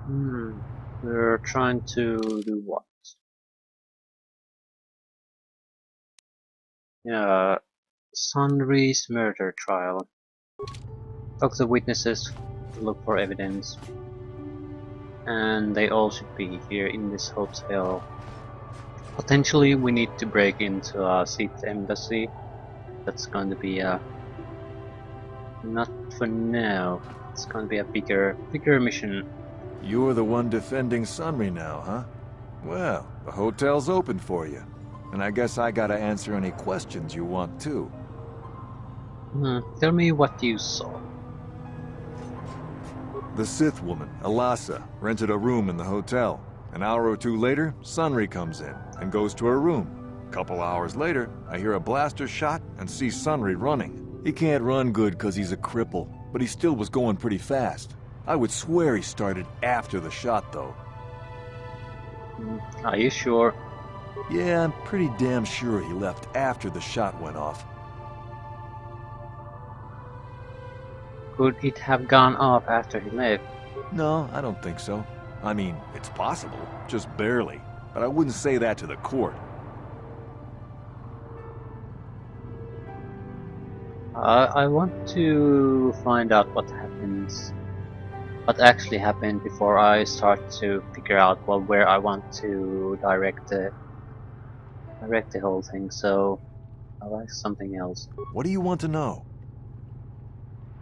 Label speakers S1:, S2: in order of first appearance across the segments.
S1: Hmm. We're trying to do what? Yeah, Sunry's murder trial. Talk to witnesses to look for evidence. And they all should be here in this hotel. Potentially we need to break into a Sith embassy. That's going to be a... not for now. It's going to be a bigger mission.
S2: You're the one defending Sunry now, huh? Well, the hotel's open for you. And I guess I gotta answer any questions you want too.
S1: Tell me what you saw.
S2: The Sith woman, Elasa, rented a room in the hotel. An hour or two later, Sunry comes in and goes to her room. A couple hours later, I hear a blaster shot and see Sunry running. He can't run good because he's a cripple, but he still was going pretty fast. I would swear he started after the shot, though.
S1: Are you sure?
S2: Yeah, I'm pretty damn sure he left after the shot went off.
S1: Could it have gone off after he left?
S2: No, I don't think so. I mean, it's possible, just barely. But I wouldn't say that to the court.
S1: I want to find out what actually happened before I start to figure out where I want to direct the whole thing. So I'll ask something else.
S2: What do you want to know?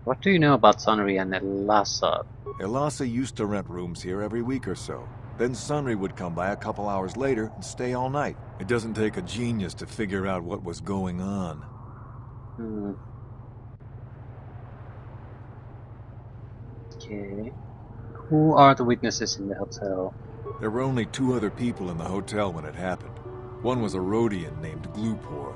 S1: What do you know about Sunry and Elasa?
S2: Elasa used to rent rooms here every week or so. Then Sunry would come by a couple hours later and stay all night. It doesn't take a genius to figure out what was going on.
S1: Okay. Who are the witnesses in the hotel?
S2: There were only 2 other people in the hotel when it happened. One was a Rhodian named Glupor.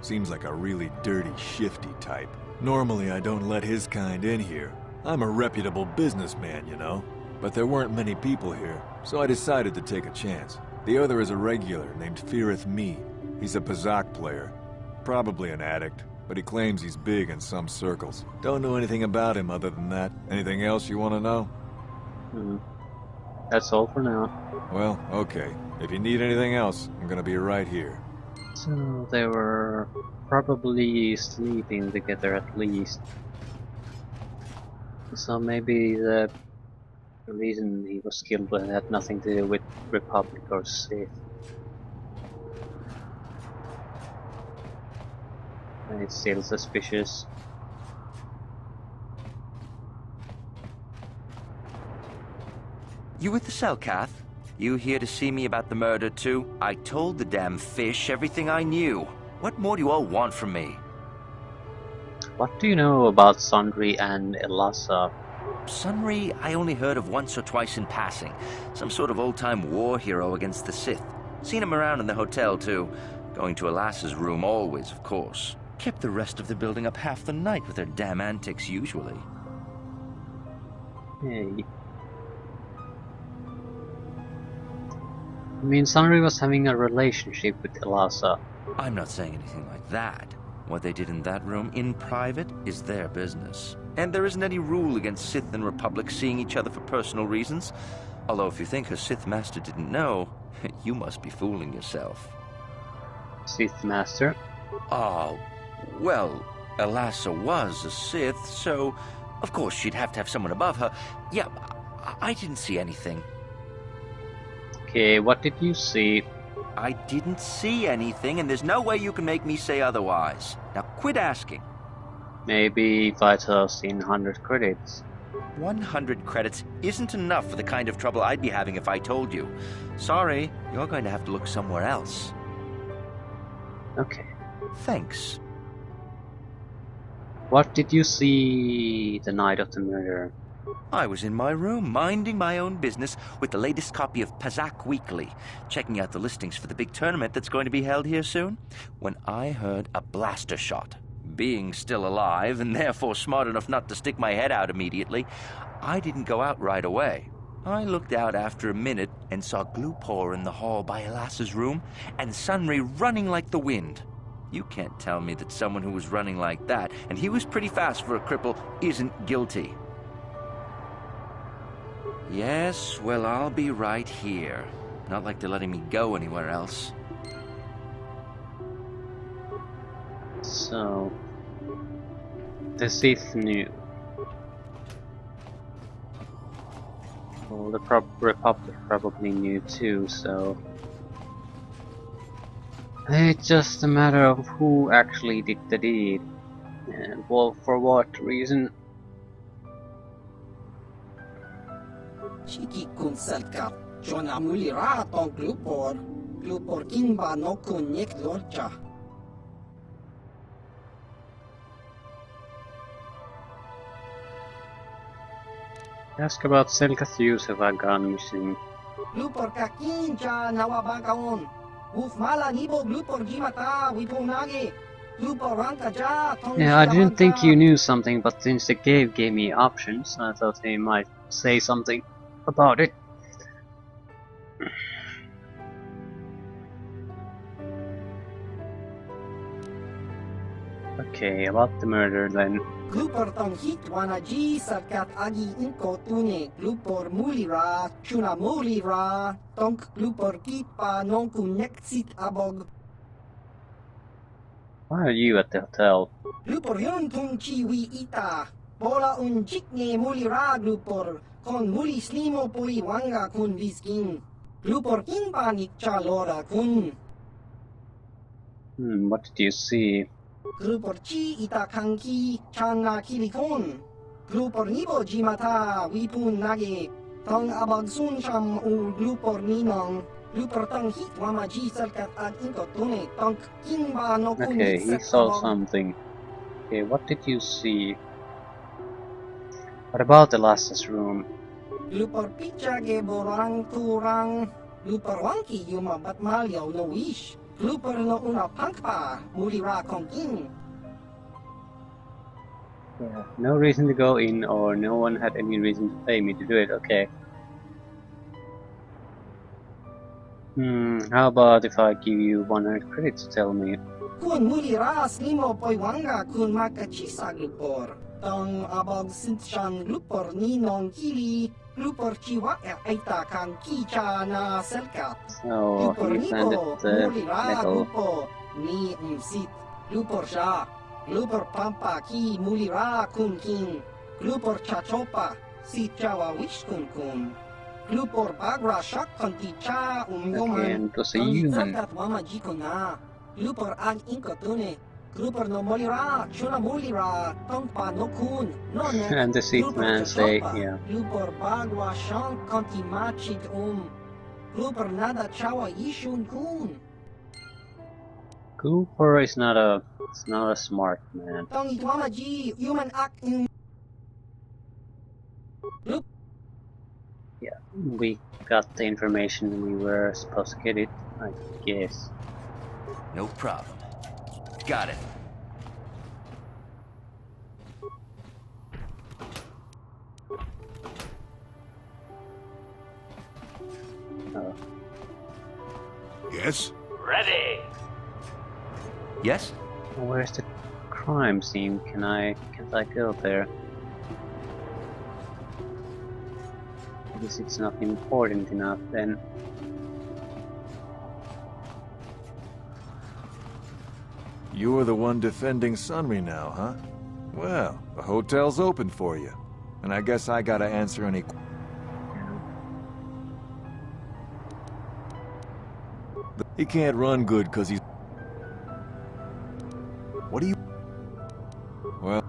S2: Seems like a really dirty, shifty type. Normally I don't let his kind in here. I'm a reputable businessman, you know. But there weren't many people here, so I decided to take a chance. The other is a regular named Firith Me. He's a Pazak player. Probably an addict, but he claims he's big in some circles. Don't know anything about him other than that. Anything else you want to know?
S1: That's all for now.
S2: Well, okay. If you need anything else, I'm gonna be right here.
S1: So they were probably sleeping together at least. So maybe the reason he was killed had nothing to do with Republic or Sith. And it's still suspicious.
S3: You with the cell, Kath? You here to see me about the murder too? I told the damn fish everything I knew. What more do you all want from me?
S1: What do you know about Sundry and Elasa?
S3: Sunry, I only heard of once or twice in passing. Some sort of old-time war hero against the Sith. Seen him around in the hotel too. Going to Elasa's room always, of course. Kept the rest of the building up half the night with their damn antics usually.
S1: Hey. I mean, Sunry was having a relationship with Elasa.
S3: I'm not saying anything like that. What they did in that room in private is their business. And there isn't any rule against Sith and Republic seeing each other for personal reasons. Although if you think her Sith master didn't know, you must be fooling yourself.
S1: Sith Master?
S3: Oh, well, Elasa was a Sith, so of course she'd have to have someone above her. Yeah, I didn't see anything.
S1: Okay, what did you see?
S3: I didn't see anything, and there's no way you can make me say otherwise. Now quit asking.
S1: Maybe 5,100 credits.
S3: 100 credits isn't enough for the kind of trouble I'd be having if I told you. Sorry, you're going to have to look somewhere else.
S1: Okay.
S3: Thanks.
S1: What did you see the night of the murder?
S3: I was in my room, minding my own business with the latest copy of Pazak Weekly, checking out the listings for the big tournament that's going to be held here soon, when I heard a blaster shot. Being still alive, and therefore smart enough not to stick my head out immediately, I didn't go out right away. I looked out after a minute and saw Glupor in the hall by Elasa's room, and Sunry running like the wind. You can't tell me that someone who was running like that, and he was pretty fast for a cripple, isn't guilty. Yes, well, I'll be right here. Not like they're letting me go anywhere else.
S1: So, the Sith knew. Well, the Republic probably knew too, so... It's just a matter of who actually did the deed. And well, for what reason?
S4: Chiki kun salkat, Jona mulira ton glupor kimba no kun nek lorcha.
S1: Ask about Selka's use of a gun missing.
S4: Glupor kakincha nawabagaon. Uf mala nibo glupor jimata wipunage. Glupor ranka ja ton
S1: Yeah, I didn't think you knew something, but since the game gave me options, I thought they might say something about it. Okay, about the murder then.
S4: Glupor tong hit wana ji salkat agi inko tune. Glupor mulira chuna mulira. Tonk glupor kipa non kun nek sit abog.
S1: Why are you at the hotel?
S4: Glupor yun tung chiwi ita. Bola un chikne mulira glupor. Kon muli slimo pui wanga kun viskin. Glupor kimpa nik chalora kun.
S1: What did you see?
S4: Glupor chi ita kanki chana kilikon. Glupor nibo jimata wipun nage. Tong abag sun sham u glupor ninong. Glupor tong hit wama ji salkat ad inko tune. Tong kimba no kun
S1: Okay, he
S4: hit
S1: saw
S4: abog.
S1: something. Okay, what did you see? What about the Lassa's room?
S4: Glupor pichage borang turang. Glupor wangki yuma batmalyaw no wish. Glupor no una pangpa mulira kongking.
S1: Yeah, no reason to go in, or no one had any reason to pay me to do it, okay. How about if I give you 100 credits to tell me?
S4: Kun mulira slimo poi wanga kun makachisa glupor. Tong abog sintshan glupor ninong kili. Glupor chiwa aita kang kicha na selkat.
S1: So,
S4: Glupor
S1: he planted
S4: nipo
S1: the
S4: mulira
S1: metal.
S4: glupo ni msit. Glupor sha. Glupor pampa ki mulira kun king. Glupor chachopa si chawa wish kun kun. Glupor bagra shak konti cha umyoman.
S1: Again, it was a
S4: Tong
S1: human.
S4: salkat wama jiko na. Glupor ag inkotune. Glupor no molira, chuna mulira, tongpa no kun, no nek.
S1: And the Sith man say, yeah.
S4: Glupor bagwa shank konti machid Glupor nada chawa ishun kun.
S1: Cooper is not a smart man.
S4: Tong itwama ji, human act in.
S1: Yeah, we got the information we were supposed to get it, I guess.
S3: No problem. Got it.
S2: Yes?
S3: Ready. Yes?
S1: Where's the crime scene? Can't I go there? I guess it's not important enough then.
S2: You're the one defending Sunry now, huh? Well, the hotel's open for you. And I guess I gotta answer any... He can't run good because he's... What do you... Well...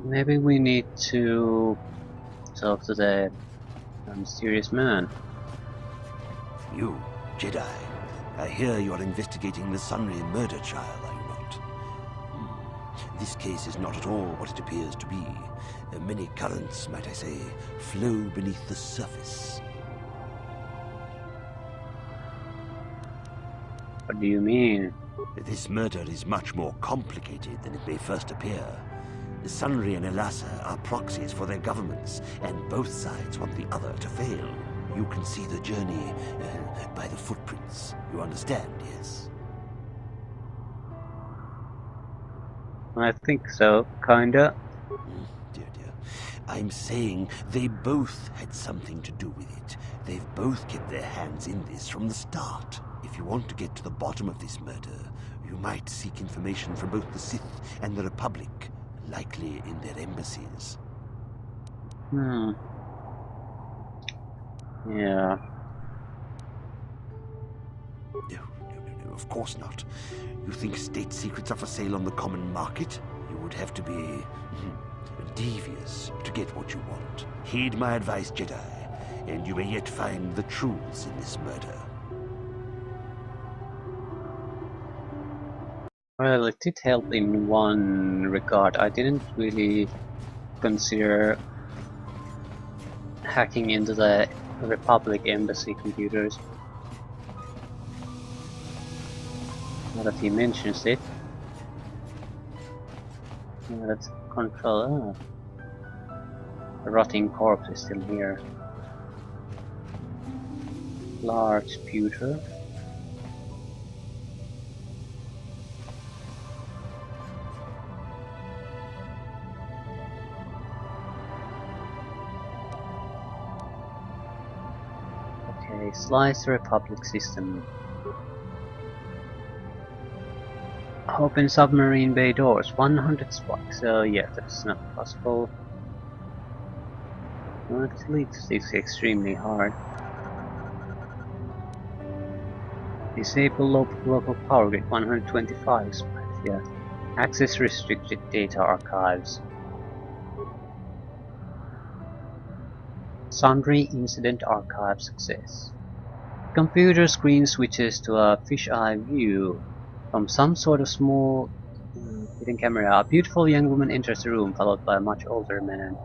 S1: Maybe we need to talk to the mysterious man.
S5: You, Jedi. I hear you're investigating the Sunry murder trial, are you not? This case is not at all what it appears to be. Many currents, might I say, flow beneath the surface.
S1: What do you mean?
S5: This murder is much more complicated than it may first appear. Sunry and Elassa are proxies for their governments, and both sides want the other to fail. You can see the journey by the footprints. You understand, yes?
S1: I think so, kinda.
S5: Dear, dear. I'm saying they both had something to do with it. They've both kept their hands in this from the start. If you want to get to the bottom of this murder, you might seek information from both the Sith and the Republic, likely in their embassies.
S1: Yeah.
S5: No, of course not. You think state secrets are for sale on the common market? You would have to be devious to get what you want. Heed my advice, Jedi, and you may yet find the truths in this murder.
S1: Well, it did help in one regard. I didn't really consider hacking into the Republic Embassy computers. Now that he mentions it. Yeah, let's control. The rotting corpse is still here. Large pewter. Okay, slice the Republic system. Open submarine bay doors. 100 spikes. So yeah, that's not possible. Well, at least it's extremely hard. Disable local power grid. 125 spikes. Yeah. Access restricted data archives. Sundry incident archive success. Computer screen switches to a fisheye view from some sort of small hidden camera. A beautiful young woman enters the room, followed by a much older man.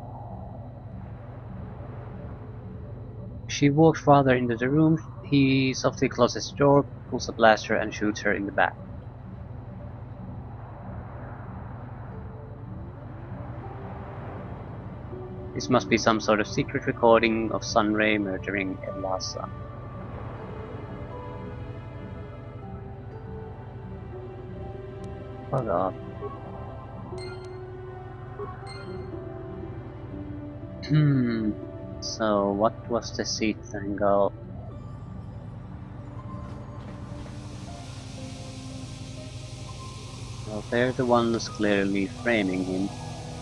S1: She walks farther into the room. He softly closes the door, pulls a blaster, and shoots her in the back. This must be some sort of secret recording of Sunray murdering Ella's son. Fuck off. So what was the Sith angle? Well, they're the ones clearly framing him.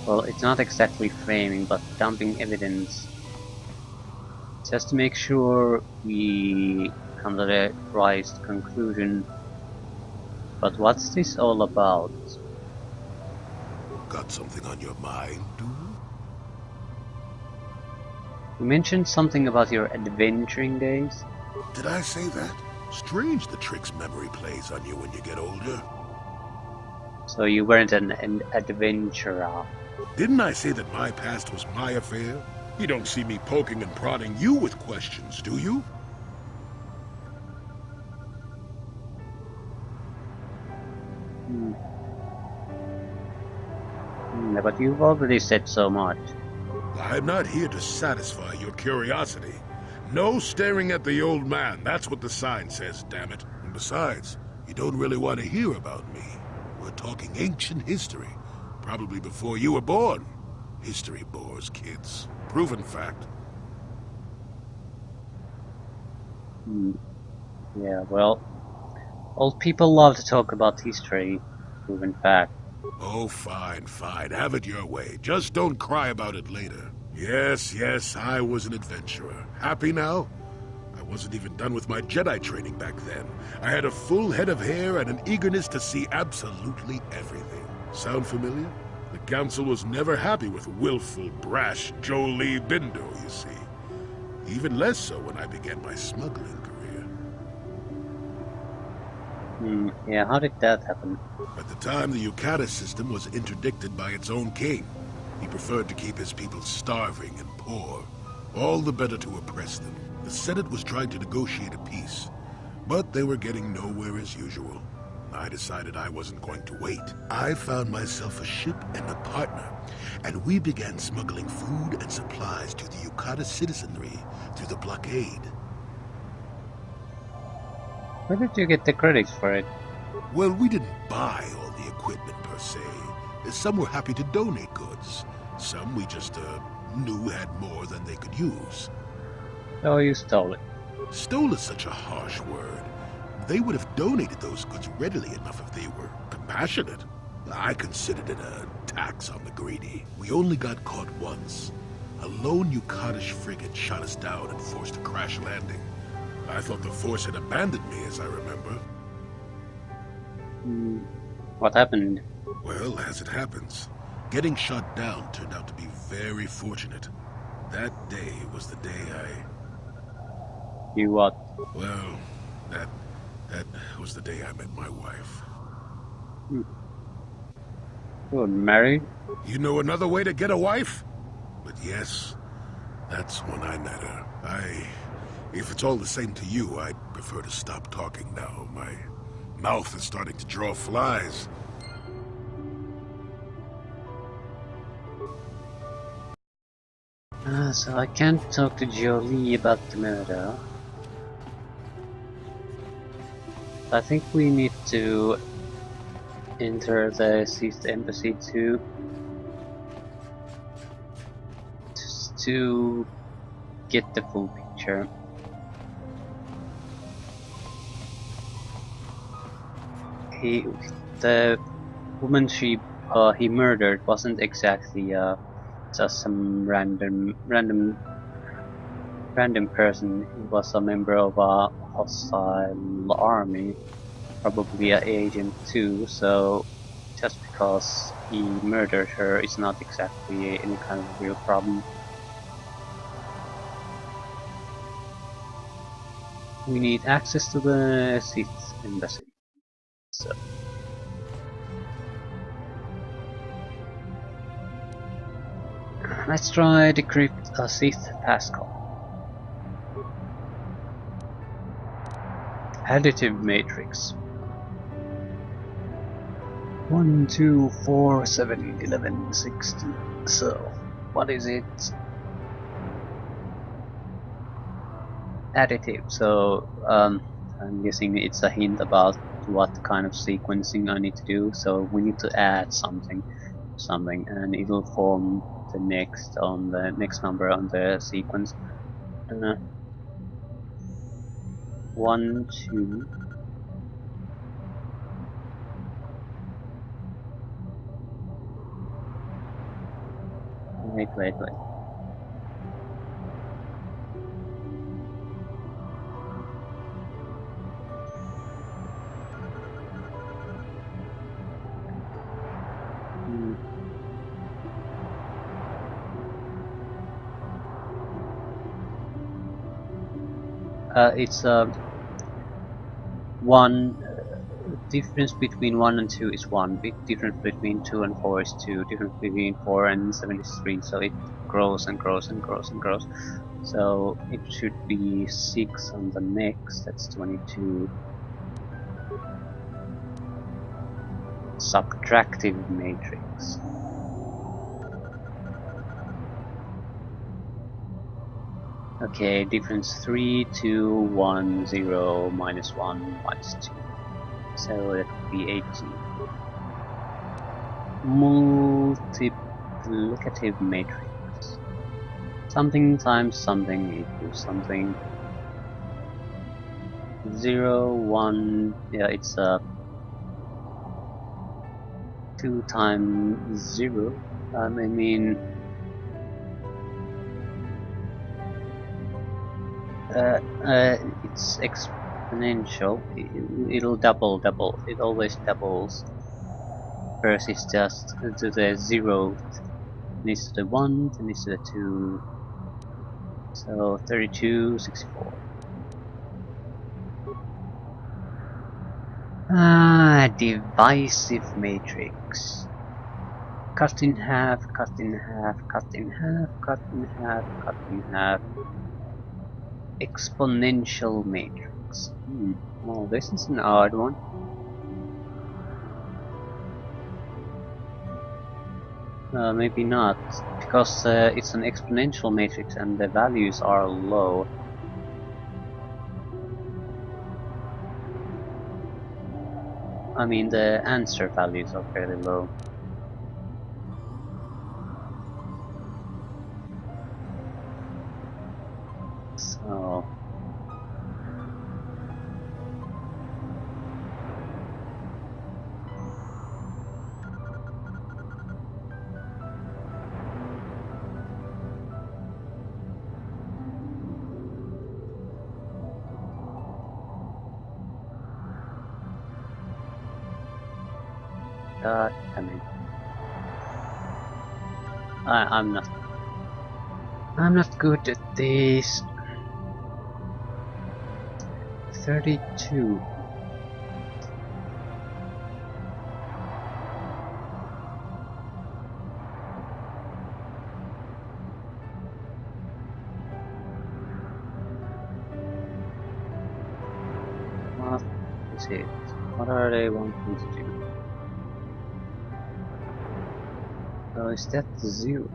S1: Well, it's not exactly framing, but dumping evidence. Just to make sure we come to the right conclusion. But what's this all about?
S6: Got something on your mind, dude?
S1: You mentioned something about your adventuring days?
S6: Did I say that? Strange the tricks memory plays on you when you get older.
S1: So you weren't an adventurer.
S6: Didn't I say that my past was my affair? You don't see me poking and prodding you with questions, do you?
S1: But you've already said so much.
S6: I'm not here to satisfy your curiosity. No staring at the old man, that's what the sign says, damn it. And besides, you don't really want to hear about me. We're talking ancient history, probably before you were born. History bores kids. Proven fact.
S1: Yeah, well, old people love to talk about history. Proven fact.
S6: Oh, fine, fine. Have it your way. Just don't cry about it later. Yes, I was an adventurer. Happy now? I wasn't even done with my Jedi training back then. I had a full head of hair and an eagerness to see absolutely everything. Sound familiar? The Council was never happy with willful, brash Jolie Bindo, you see. Even less so when I began my smuggling career.
S1: Yeah, how did that happen?
S6: At the time, the Yukata system was interdicted by its own king. He preferred to keep his people starving and poor, all the better to oppress them. The Senate was trying to negotiate a peace, but they were getting nowhere as usual. I decided I wasn't going to wait. I found myself a ship and a partner, and we began smuggling food and supplies to the Yukata citizenry through the blockade.
S1: Where did you get the credits for it?
S6: Well, we didn't buy all the equipment per se. Some were happy to donate goods. Some we just knew had more than they could use.
S1: Oh, you stole it.
S6: Stole is such a harsh word. They would have donated those goods readily enough if they were compassionate. I considered it a tax on the greedy. We only got caught once. A lone Yukatish frigate shot us down and forced a crash landing. I thought the Force had abandoned me, as I remember.
S1: What happened?
S6: Well, as it happens, getting shot down turned out to be very fortunate. That day was the day
S1: You what?
S6: well, that was the day I met my wife.
S1: Good, married?
S6: You know another way to get a wife? But yes, that's when I met her. If it's all the same to you, I'd prefer to stop talking now. My mouth is starting to draw flies.
S1: So I can't talk to Jolie about the murder. I think we need to enter the Sith embassy too. Just to get the full picture. The woman he murdered wasn't exactly just some random person. He was a member of a hostile army, probably an agent too. So just because he murdered her is not exactly any kind of real problem. We need access to the Sith embassy. So let's try decrypt a Sith passcode. Additive matrix. 1, 2, 4, 7, 11, 16. So, what is it? Additive. So, I'm guessing it's a hint about what kind of sequencing I need to do. So we need to add something, and it'll form the next number on the sequence. 1, 2. Wait. It's one difference between 1 and 2 is 1. Big difference between 2 and 4 is 2. Difference between 4 and 7 is 3. So it grows and grows and grows and grows. So it should be 6 on the next. That's 22. Subtractive matrix. Okay, difference 3, 2, 1, 0, minus 1, minus 2. So that would be 18. Multiplicative matrix. Something times something equals something. 0, 1, yeah, it's 2 times 0. I mean, it's exponential. It'll double. It always doubles. First is just to the 0, then it's to the 1, then it's to the 2. So 32, 64. Divisive matrix. Cut in half, cut in half, cut in half, cut in half, cut in half. Exponential matrix. Well, this is an odd one. Maybe not, because it's an exponential matrix and the values are low. I mean, the answer values are fairly low. God damn it. I'm not good at this. 32. What is it? What are they wanting to do? Oh, is that 0?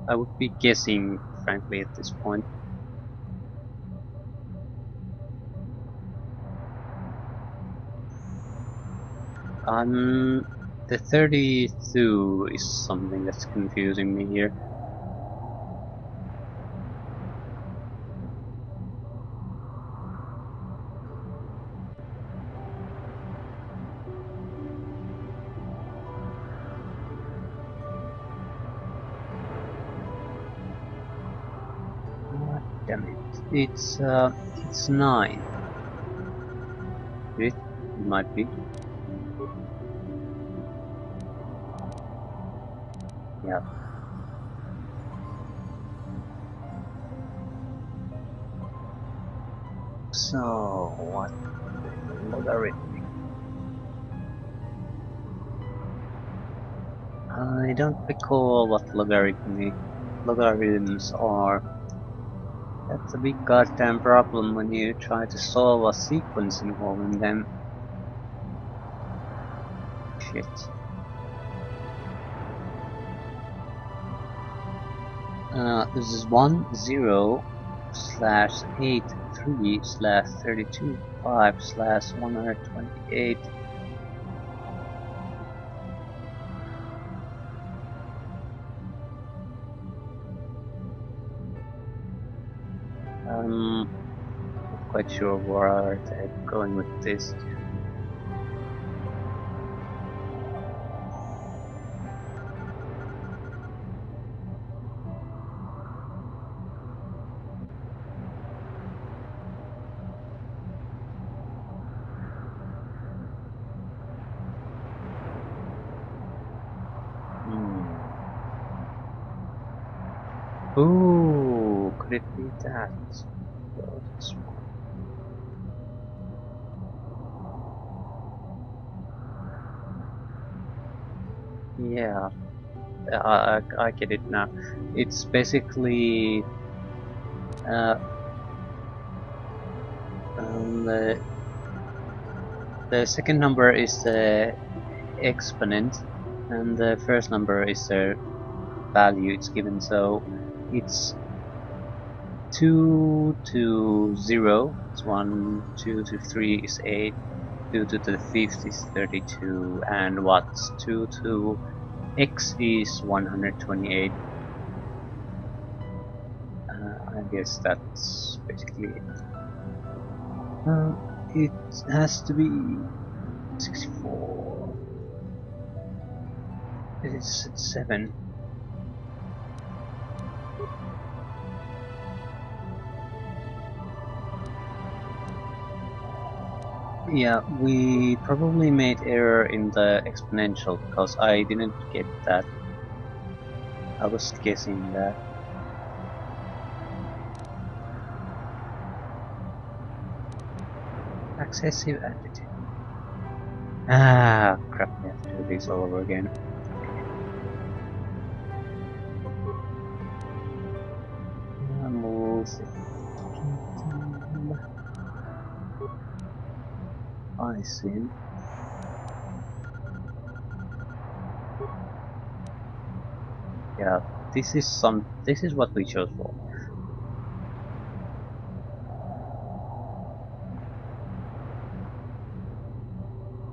S1: I would be guessing, frankly, at this point. The 32 is something that's confusing me here. God damn it. It's 9. It might be. Yeah. So, what logarithmic? I don't recall what logarithms are. That's a big goddamn problem when you try to solve a sequence involving them. Shit. This is 10/83/32.5/128. Not quite sure where they're going with this. Ooh, could it be that? Oh, this one. Yeah, I get it now. It's basically the second number is the exponent, and the first number is the value it's given. So it's 2 to 0 is 1, 2 to 3 is 8, 2 to the 5th is 32, and what's 2 to x is 128. I guess that's basically it. It has to be 64. It's 7. Yeah, we probably made error in the exponential because I didn't get that. I was guessing that. Excessive attitude. Ah, crap, I have to do this all over again. I see. Yeah, this is what we chose for.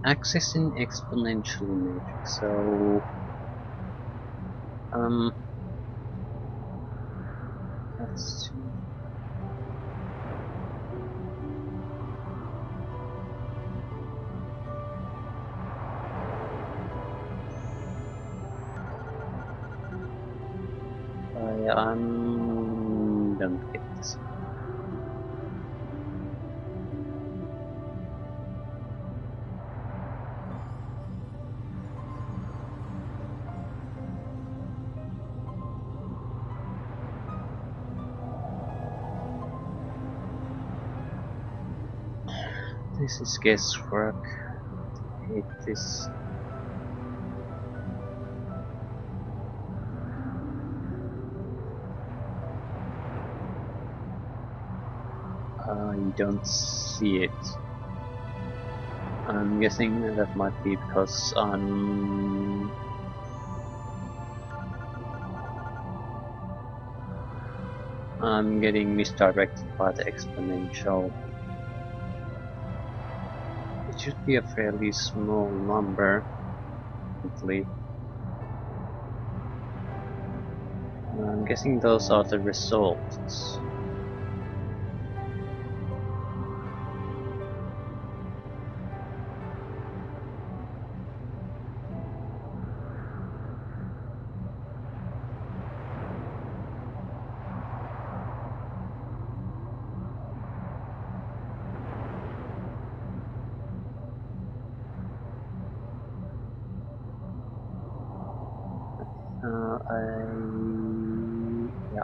S1: Accessing exponential matrix. So let's see. I don't get this. This is guesswork. I hate this. I don't see it. I'm guessing that might be because I'm getting misdirected by the exponential. It should be a fairly small number, hopefully. I'm guessing those are the results.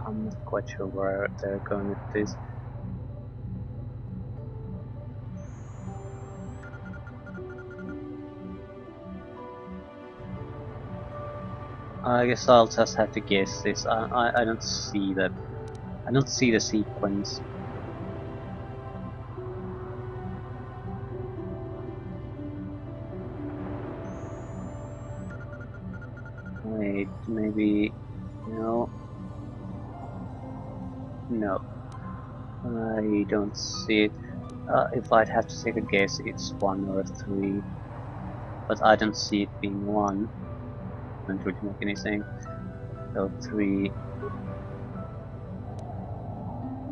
S1: I'm not quite sure where they're going with this. I guess I'll just have to guess this. I don't see that. I don't see the sequence. Wait, maybe no. No, I don't see it. If I'd have to take a guess, it's 1 or 3, but I don't see it being 1. Don't really make anything. So 3,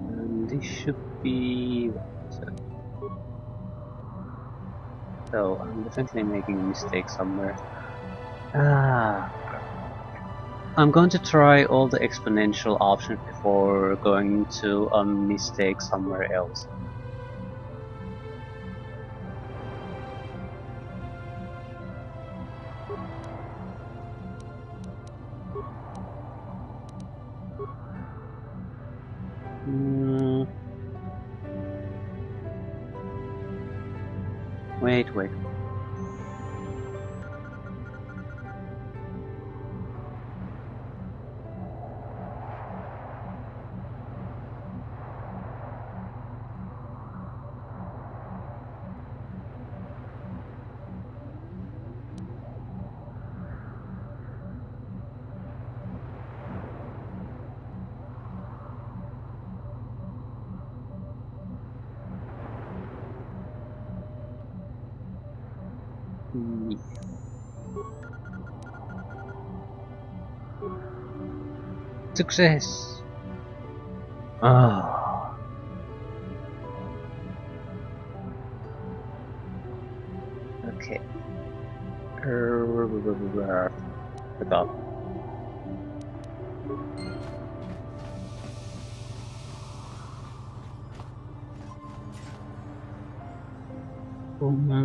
S1: and this should be. So I'm definitely making a mistake somewhere. I'm going to try all the exponential options before going to a mistake somewhere else. Wait. Success! Ah. Okay. Forgot.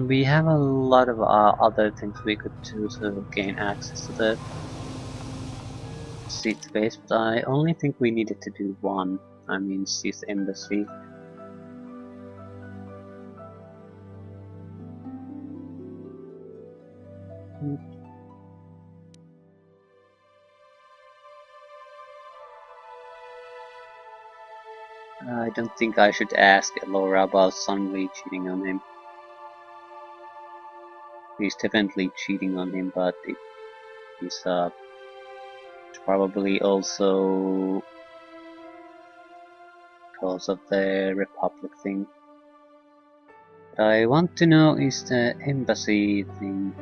S1: We have a lot of other things we could do to gain access to the Sith base, but I only think we needed to do one. I mean, Sith Embassy. I don't think I should ask Laura about Sunway cheating on him. He's definitely cheating on him, but he's probably also because of the Republic thing. What I want to know is the embassy thing.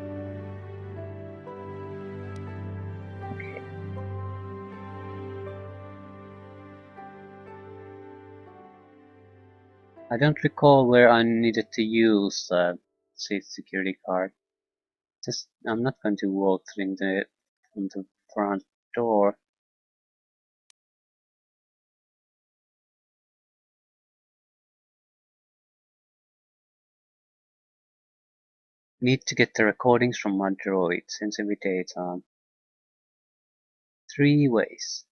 S1: Okay. I don't recall where I needed to use the Sith security card. I'm not going to walk through from the front door. Need to get the recordings from my droid, sensitive data. 3 ways.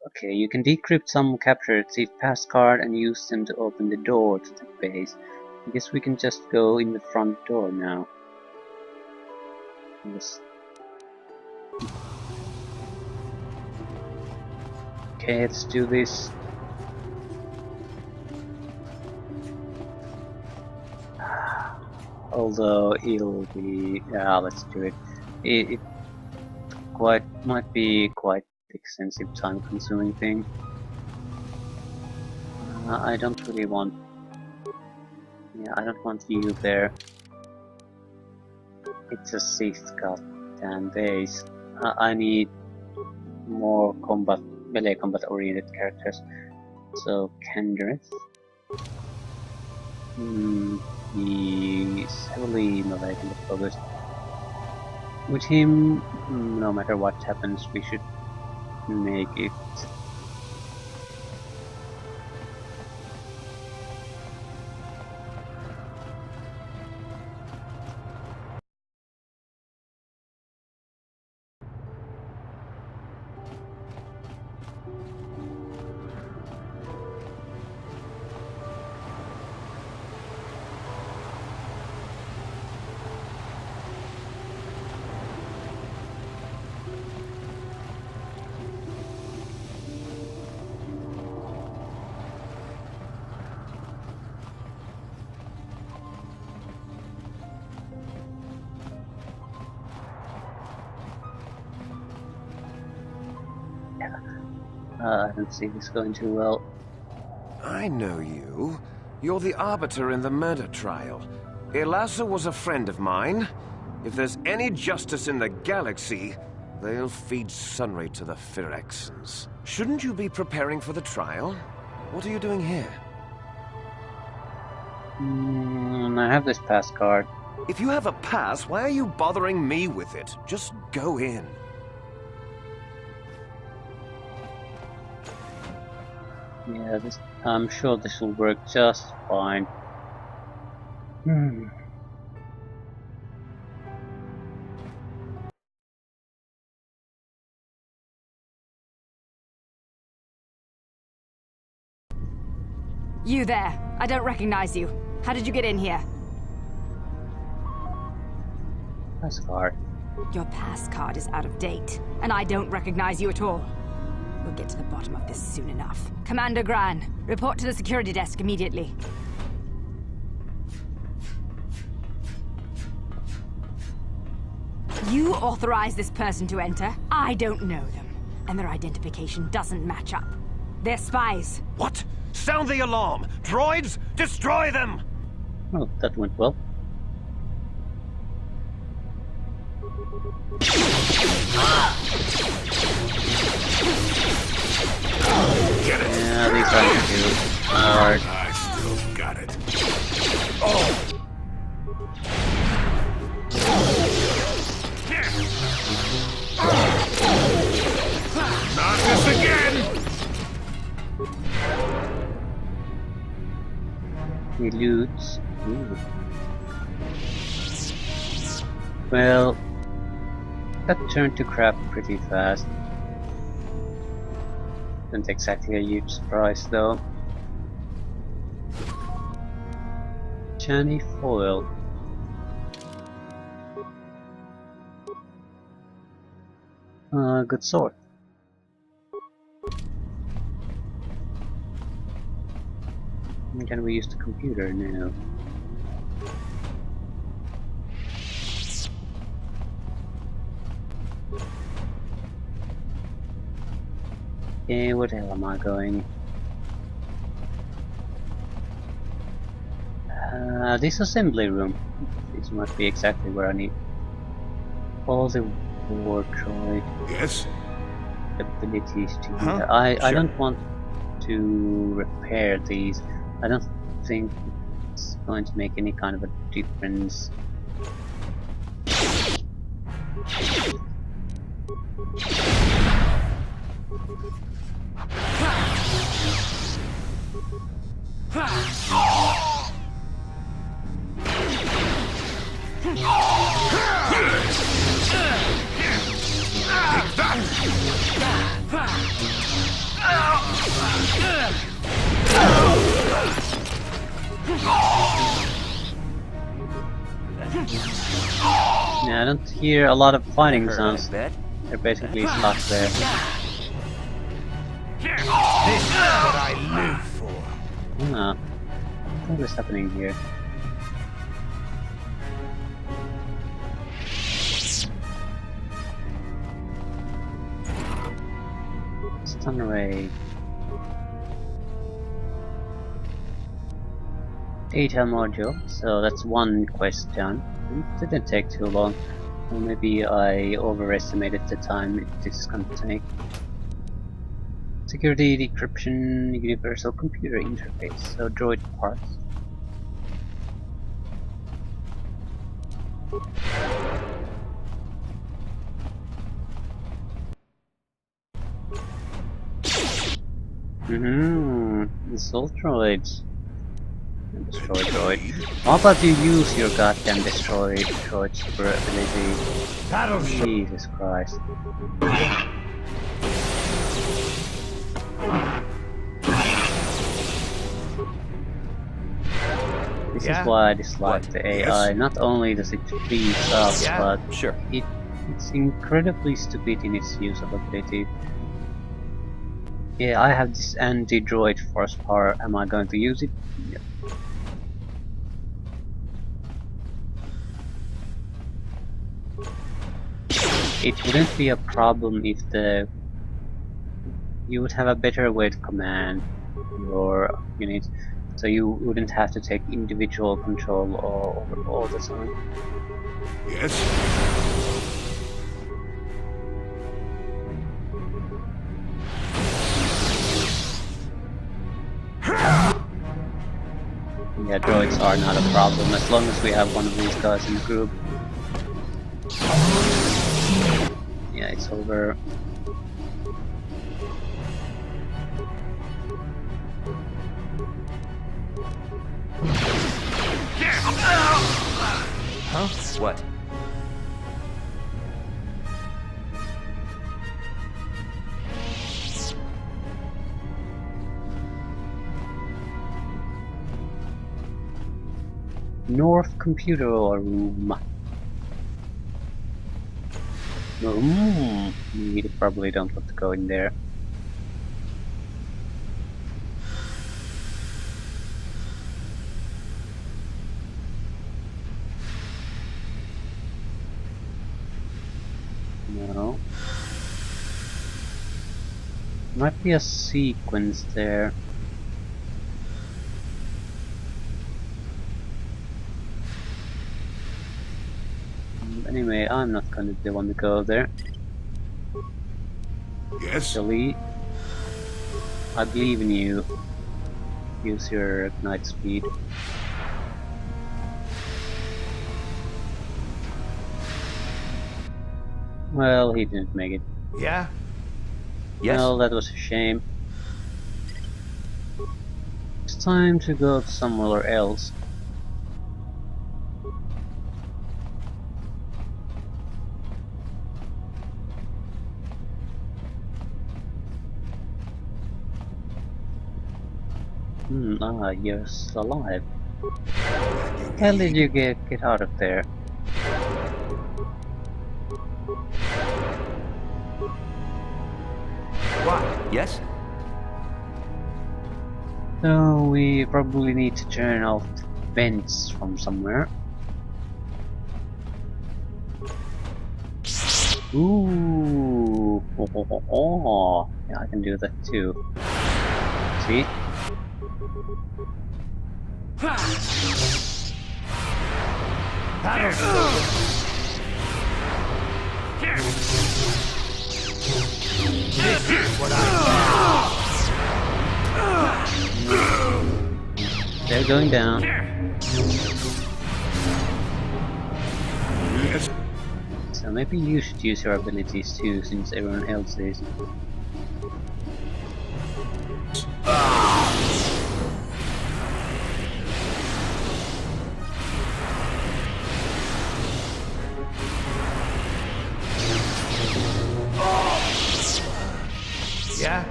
S1: Okay, you can decrypt some captured Sith pass card and use them to open the door to the base. I guess we can just go in the front door now. Yes. Okay, let's do this. Although it'll be, yeah, let's do it. It might be quite extensive, time-consuming thing. I don't really want. Yeah, I don't want you there. It's a Sith goddamn base. I need more melee combat oriented characters. So Kendrith. He's heavily melee combat focused. With him, no matter what happens, we should make it. I don't see this going too well.
S7: I know you. You're the arbiter in the murder trial. Elasa was a friend of mine. If there's any justice in the galaxy, they'll feed Sunray to the Phyrexians. Shouldn't you be preparing for the trial? What are you doing here?
S1: I have this pass card.
S7: If you have a pass, why are you bothering me with it? Just go in.
S1: Yeah, I'm sure this will work just fine.
S8: You there! I don't recognize you. How did you get in here?
S1: Pass card.
S8: Your pass card is out of date, and I don't recognize you at all. We'll get to the bottom of this soon enough. Commander Gran, report to the security desk immediately. You authorized this person to enter. I don't know them, and their identification doesn't match up. They're spies.
S7: What? Sound the alarm! Droids, destroy them!
S1: Oh, that went well.
S6: Get it!
S1: Yeah, these are too hard.
S6: I still got it. Oh! Not this again!
S1: He loots. Ooh. Well, that turned to crap pretty fast. Not exactly a huge surprise though. Shiny foil. Good sword. Can we use the computer now? Okay, where the hell am I going? This assembly room. This must be exactly where I need all the war droid
S6: Yes?
S1: abilities to do
S7: Huh?
S1: that. I
S7: Sure.
S1: don't want to repair these. I don't think it's going to make any kind of a difference. Yeah, I don't hear a lot of fighting
S3: Hurt, I
S1: sounds.
S3: bet.
S1: They're basically stuck there.
S9: This is what I live for.
S1: Ah, what is happening here? Stun ray. 8 module, so that's one quest done. It didn't take too long. Or maybe I overestimated the time this is going to take. Security, decryption, universal computer interface, so droid parts. Assault droids. And destroy droid. How about you use your goddamn destroy droid super ability? Jesus Christ. This is why I dislike the AI. Not only does it freeze up, but
S3: Sure.
S1: it's incredibly stupid in its use of ability. Yeah, I have this anti-droid force power. Am I going to use it? Yeah. It wouldn't be a problem if you would have a better way to command your unit, so you wouldn't have to take individual control over all the time.
S6: Yes?
S1: Yeah, droids are not a problem as long as we have one of these guys in the group. Yeah, it's over.
S3: Huh? What?
S1: North computer room. We probably don't want to go in there. No. Might be a sequence there. Anyway, I'm not gonna be the one to go there.
S6: Yes?
S1: Actually, I believe in you. Use your ignite speed. Well, he didn't make it.
S9: Yeah?
S3: Yes?
S1: Well, that was a shame. It's time to go somewhere else. You're still alive. How did you get out of there?
S3: What? Yes?
S1: So we probably need to turn off the vents from somewhere. Ooh, yeah, I can do that too. See?
S9: This is what
S1: They're going down.
S6: Yes?
S1: So maybe you should use your abilities too, since everyone else is.
S9: Yeah?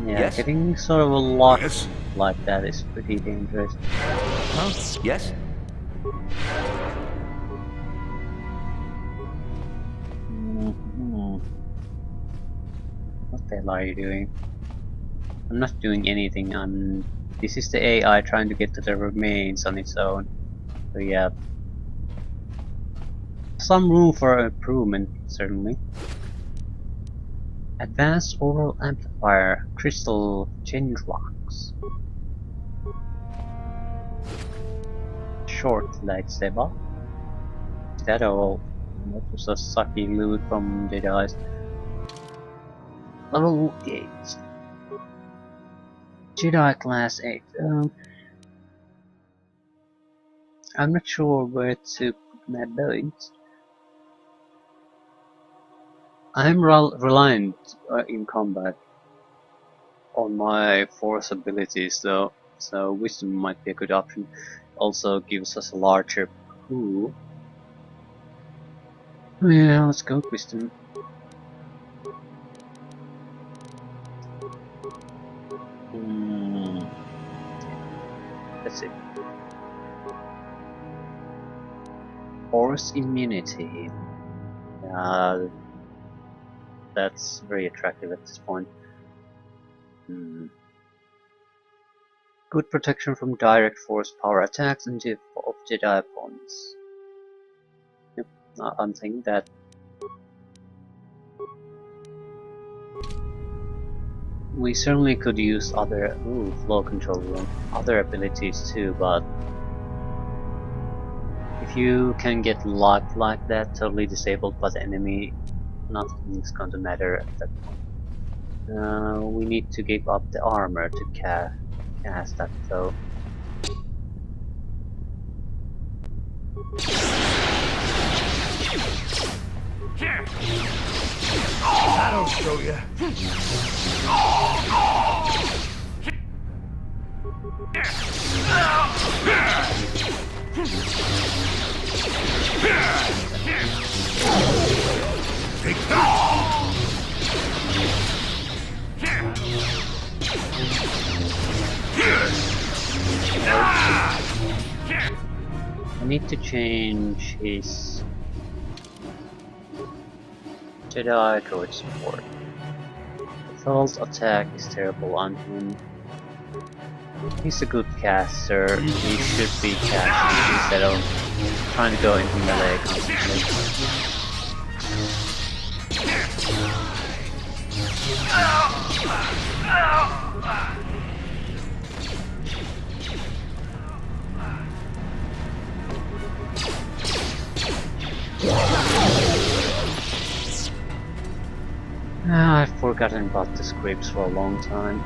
S1: Yeah,
S3: Yes?
S1: getting sort of a lock
S6: Yes?
S1: like that is pretty dangerous.
S3: Huh? Yes?
S1: the hell are you doing? I'm not doing anything. This is the AI trying to get to the remains on its own. So yeah, some room for improvement, certainly. Advanced oral amplifier, crystal change rocks. Short lightsaber. Is that all? That was a sucky loot from Jedi's. Level 8. Jedi Class 8. I'm not sure where to put my builds. I'm reliant in combat on my force abilities though, so wisdom might be a good option. Also gives us a larger pool. Oh yeah, let's go with wisdom. That's it. Force immunity. That's very attractive at this point. Good protection from direct force power attacks and of Jedi opponents. Yep, I'm thinking that. We certainly could use other flow control room, other abilities too, but if you can get locked like that, totally disabled by the enemy, nothing's going to matter at that point. We need to give up the armor to cast that though.
S9: That'll show you.
S6: Take that!
S1: I need to change his Jedi droid support. The false attack is terrible on him. He's a good caster, he should be casting instead of trying to go into melee constantly. I've forgotten about the scripts for a long time.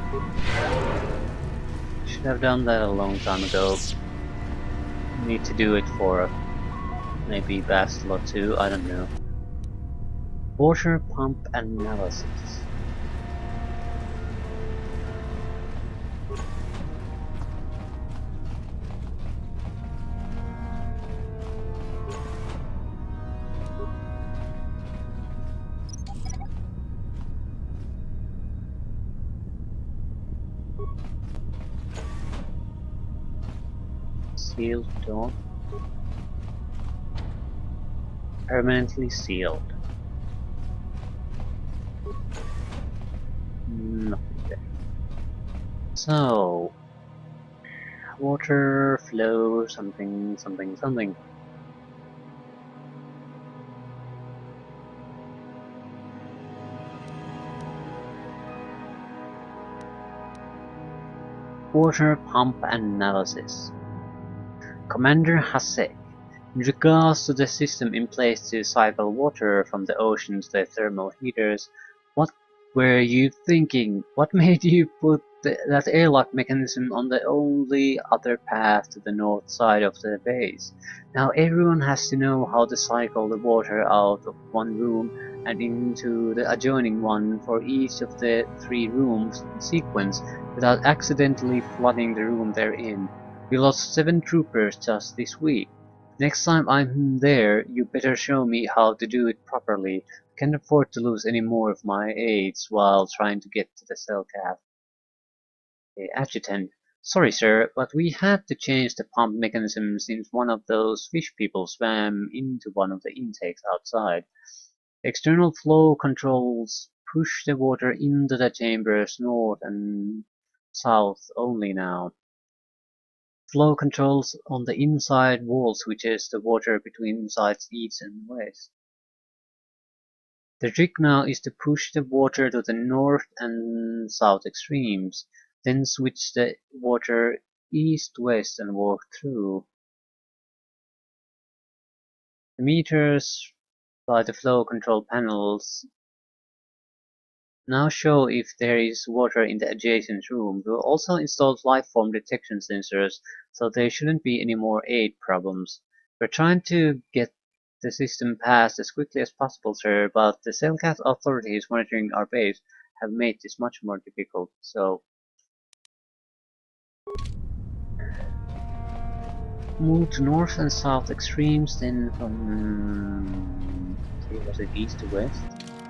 S1: Should have done that a long time ago. Need to do it for maybe Bastila 2, I don't know. Water pump analysis. Sealed door. Permanently sealed. Nothing there. So, water flow something something something. Water pump analysis. Commander Hasek, in regards to the system in place to cycle water from the ocean to the thermal heaters, what were you thinking? What made you put that airlock mechanism on the only other path to the north side of the base? Now everyone has to know how to cycle the water out of one room and into the adjoining one for each of the 3 rooms in sequence without accidentally flooding the room they're in. We lost 7 troopers just this week. Next time I'm there, you better show me how to do it properly. I can't afford to lose any more of my aides while trying to get to the cell cab. Adjutant. Sorry sir, but we had to change the pump mechanism since one of those fish people swam into one of the intakes outside. External flow controls push the water into the chambers north and south only now. Flow controls on the inside wall switches the water between sides east and west. The trick now is to push the water to the north and south extremes, then switch the water east-west and walk through. The meters by the flow control panels now show if there is water in the adjacent room. We will also install lifeform detection sensors, so there shouldn't be any more aid problems. We're trying to get the system passed as quickly as possible, sir, but the Cellcat authorities monitoring our base have made this much more difficult, so... Move to north and south extremes, then from... was it east to west?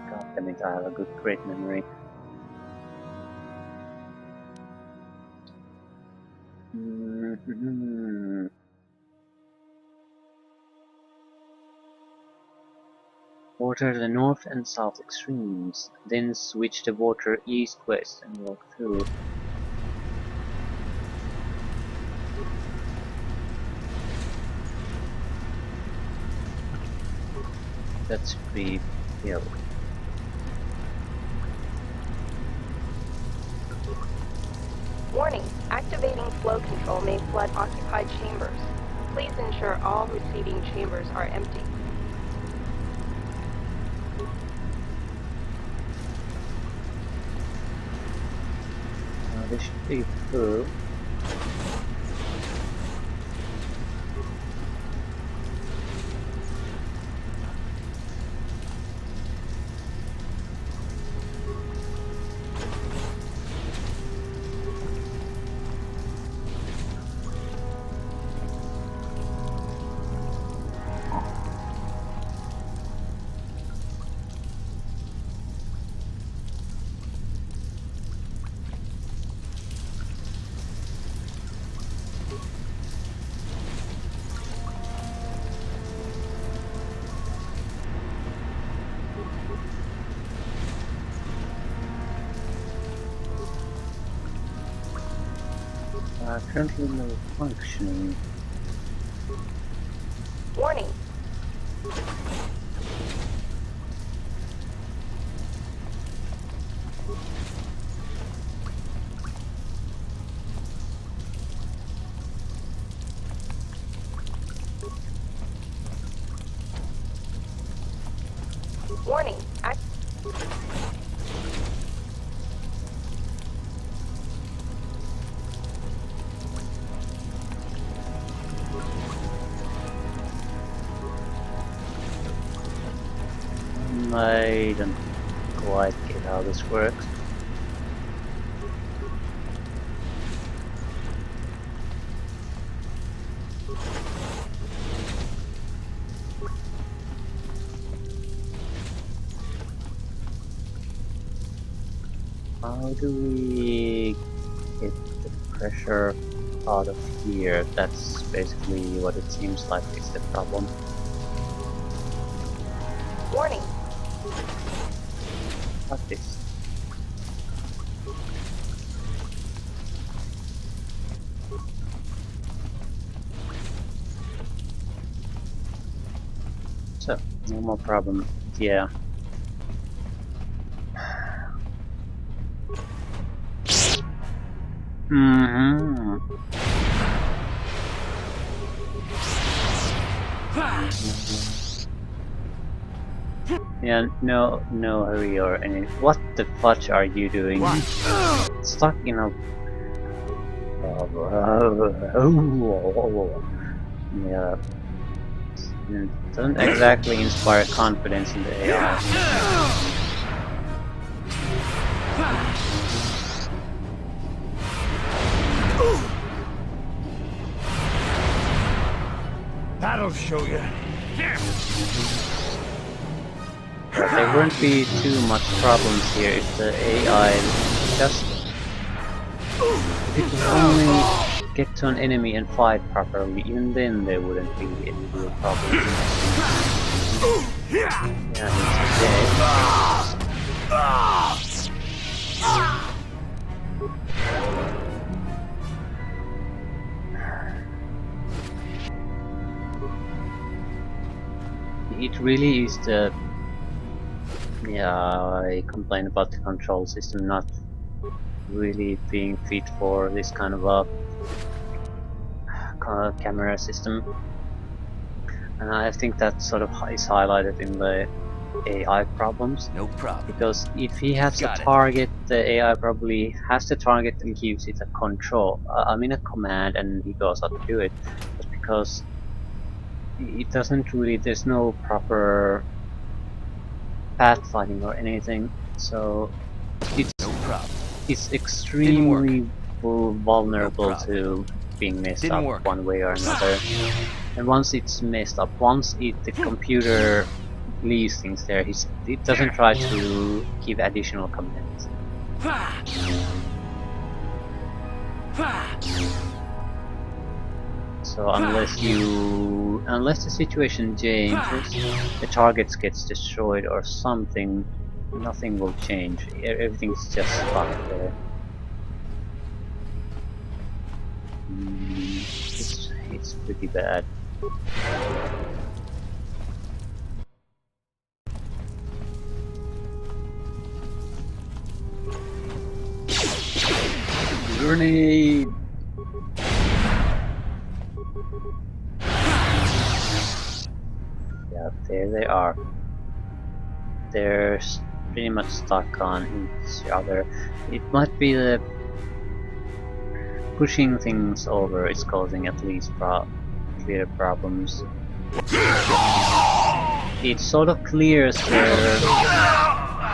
S1: God damn it, I have a great memory. Water the north and south extremes, then switch the water east-west and walk through. That's pretty hill.
S10: Warning, activating flow control may flood occupied chambers. Please ensure all receiving chambers are empty.
S1: This should be full. Currently malfunctioning.
S10: Warning. Warning.
S1: I don't quite get how this works. How do we get the pressure out of here? That's basically what it seems like is the problem.
S10: Warning.
S1: What's this? So, no more problem. Yeah. Yeah, no hurry or any. What the fudge are you doing? Stuck in a. Yeah. It doesn't exactly inspire confidence in the AI.
S9: That'll show you.
S1: But there won't be too much problems here if the AI just if it would only get to an enemy and fight properly. Even then there wouldn't be any real problems. Yeah, it's okay. really is the... Yeah, I complain about the control system not really being fit for this kind of a camera system. And I think that sort of is highlighted in the AI problems.
S3: No problem.
S1: Because if he has
S3: Got
S1: a
S3: it.
S1: target, the AI probably has the target and gives it a control. I mean a command, and he goes out to do it. But because it doesn't really, there's no proper pathfinding or anything, so
S3: No problem.
S1: it's extremely vulnerable
S3: No
S1: to being messed
S3: Didn't
S1: up
S3: work.
S1: one way or another. And once it's messed up, once the computer leaves things there, it doesn't try to give additional commands. So unless the situation changes, the targets gets destroyed or something, nothing will change. Everything's just stuck there. It's pretty bad. Grenade! Yeah, there they are. They're pretty much stuck on each other. It might be the pushing things over is causing at least clear problems. It sort of clears their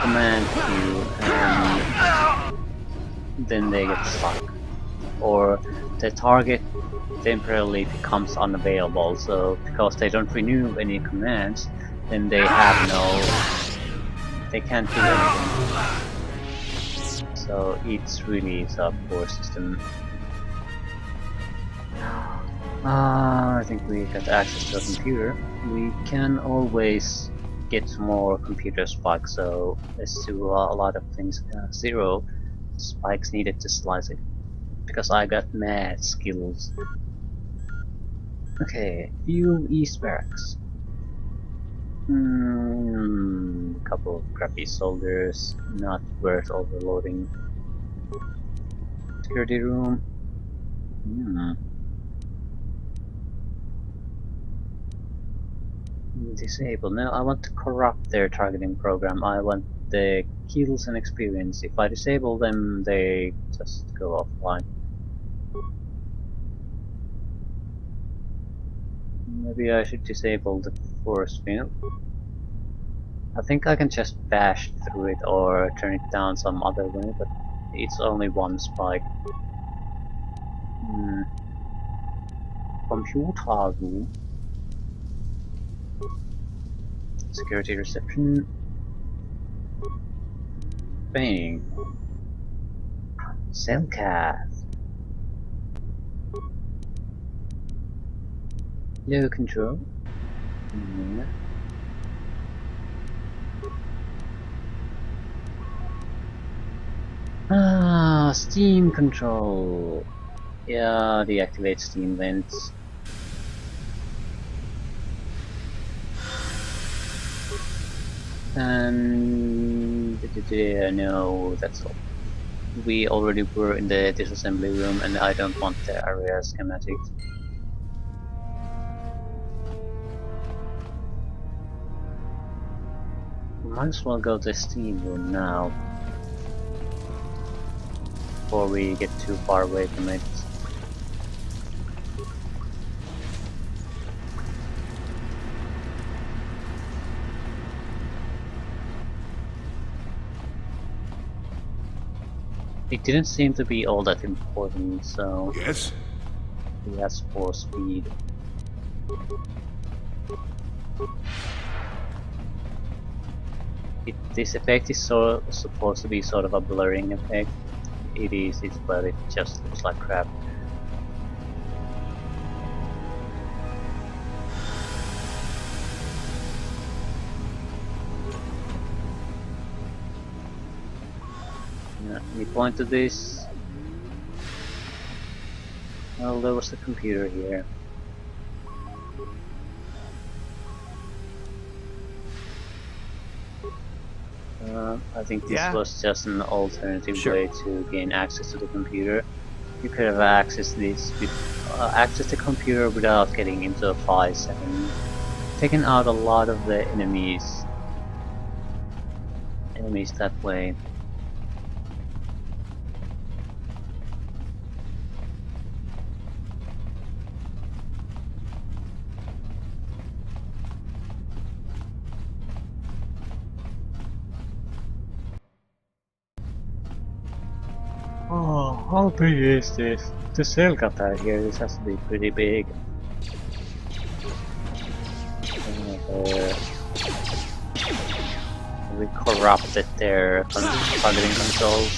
S1: command queue and then they get stuck. Or the target temporarily becomes unavailable, so because they don't renew any commands, then they can't do anything. So it's really a poor system. I think we got access to a computer. We can always get more computer spikes, so let's do a lot of things. 0 spikes needed to slice it, because I got mad skills. Okay, view East Barracks. Couple of crappy soldiers, not worth overloading. Security room. Disable. No, I want to corrupt their targeting program. I want the kills and experience. If I disable them, they just go offline. Maybe I should disable the force field. I think I can just bash through it or turn it down some other way, but it's only one spike. Computer room. Security reception. Bang. Cellcast. Low control. Steam control. Yeah, deactivate steam vents. And no, that's all. We already were in the disassembly room, and I don't want the area schematics. Might as well go to the steam room now, before we get too far away from it. It didn't seem to be all that important, so...
S6: Yes?
S1: He has 4 speed. This effect is supposed to be sort of a blurring effect. It is, but it just looks like crap. Any point to this? Well, there was a computer here. I think this
S9: Yeah?
S1: was just an alternative
S9: Sure.
S1: way to gain access to the computer. You could have accessed the computer without getting into the fights and taken out a lot of the enemies that way. Oh, how big is this? The cell cutter here, this has to be pretty big. We corrupted their targeting controls.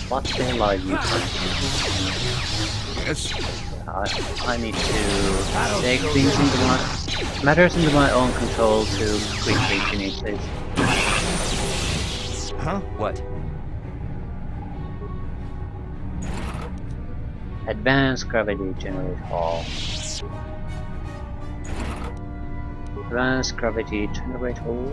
S1: What the hell are you?
S6: Yes?
S1: I need to take things into matters into my own control to quickly finish this.
S9: Huh?
S3: What?
S1: Advanced gravity generate hall. Advanced gravity generate hall.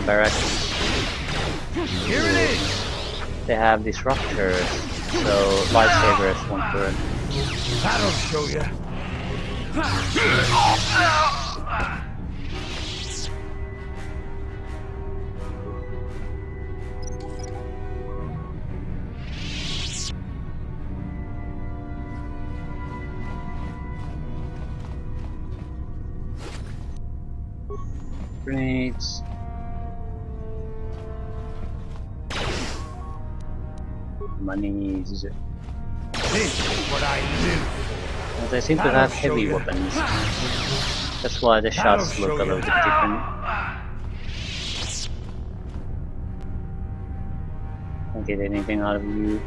S1: Barracks.
S9: Here it is!
S1: They have disruptors, so lightsabers won't burn.
S9: That'll show you.
S1: Grenades. Monies.
S9: This is what I live for.
S1: Well, they seem to have heavy weapons. That's why the shots look a little bit different. Can't get anything out of you.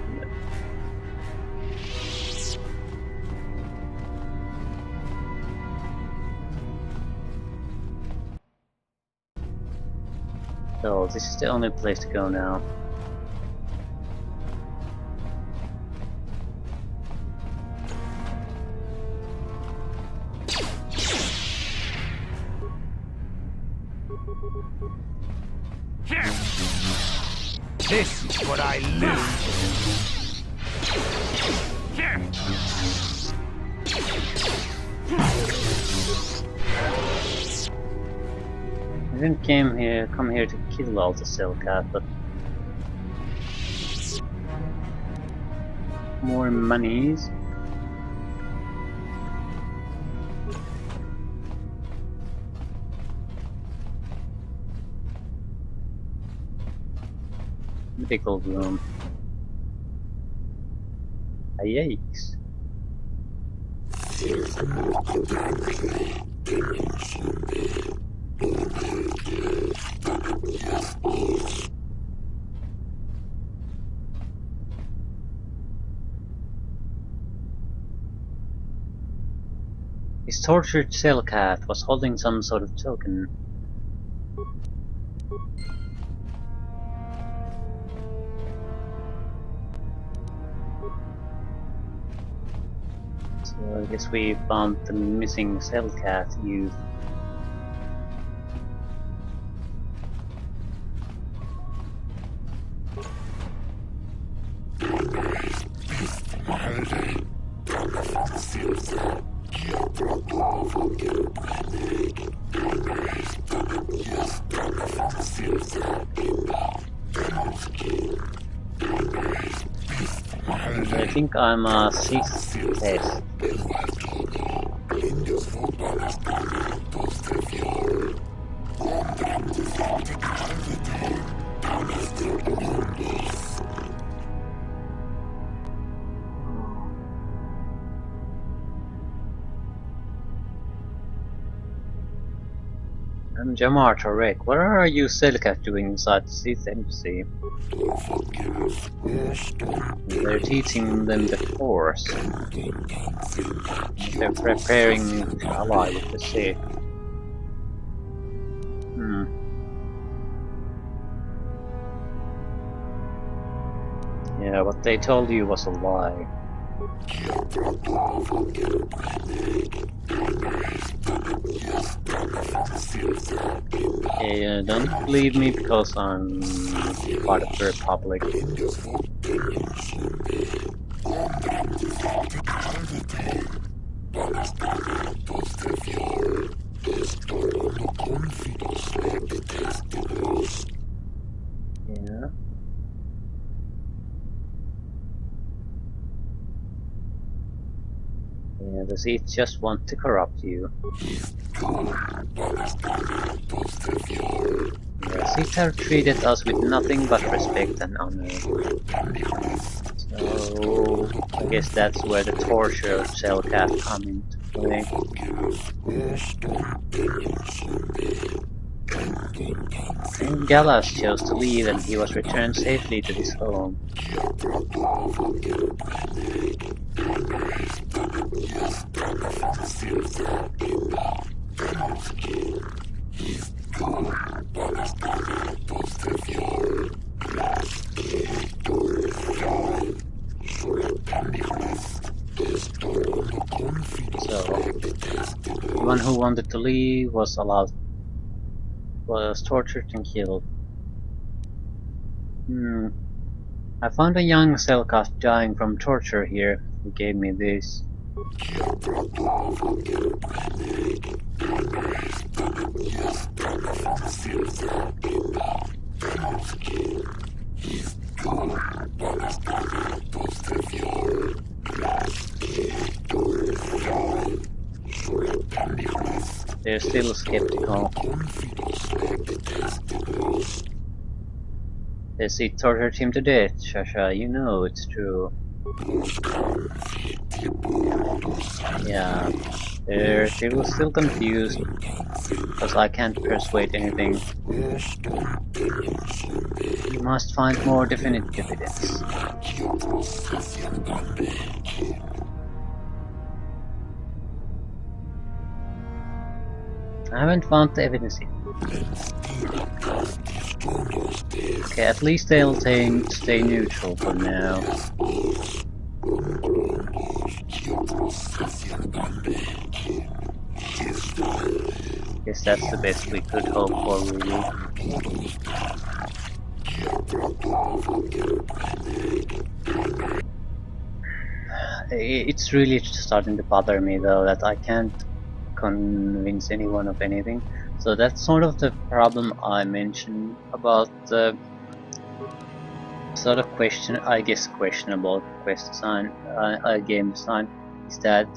S1: So this is the only place to go now.
S9: This is what I live for.
S1: I didn't come here to kill all the Cellcat, but more monies. Medical room. Yikes. His tortured Cellcat was holding some sort of token. So I guess we found the missing Cellcat youth. I think I'm a Sith test. I'm Jamar Tarek. What are you Cellcat doing inside the Sith embassy? They're teaching them the Force. They're preparing to ally with the Sith. Yeah, what they told you was a lie. Yeah, don't believe me because I'm part of the Republic. Yeah. Yeah, the Sith just want to corrupt you. The Sith have treated us with nothing but respect and honor. So, I guess that's where the torture of Selkath come into play. And Gallas chose to leave and he was returned safely to his home. So, the one who wanted to leave was tortured and killed. I found a young Selkath dying from torture here. He gave me this. They're still skeptical. They say tortured him to death, Shasha, you know it's true. Yeah, they're still confused, because I can't persuade anything. You must find more definite evidence. I haven't found the evidence yet. Okay, at least they'll stay neutral for now. Guess that's the best we could hope for, really. It's really starting to bother me though that I can't convince anyone of anything. So that's sort of the problem I mentioned about the sort of questionable quest design, game design, is that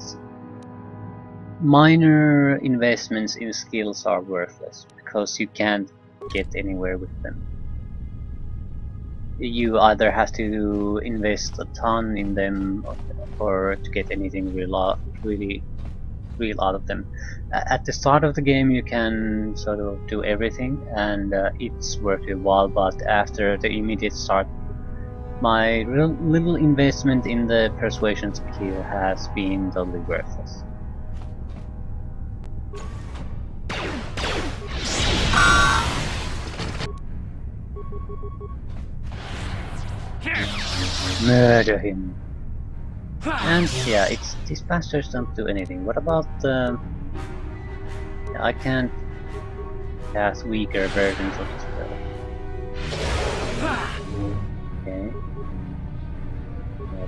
S1: minor investments in skills are worthless because you can't get anywhere with them. You either have to invest a ton in them or to get anything really real out of them. At the start of the game you can sort of do everything and it's worth your while, but after the immediate start my little investment in the persuasion skill has been totally worthless. Murder him. And yeah, these bastards don't do anything. What about I can't cast weaker versions of the spell. Okay.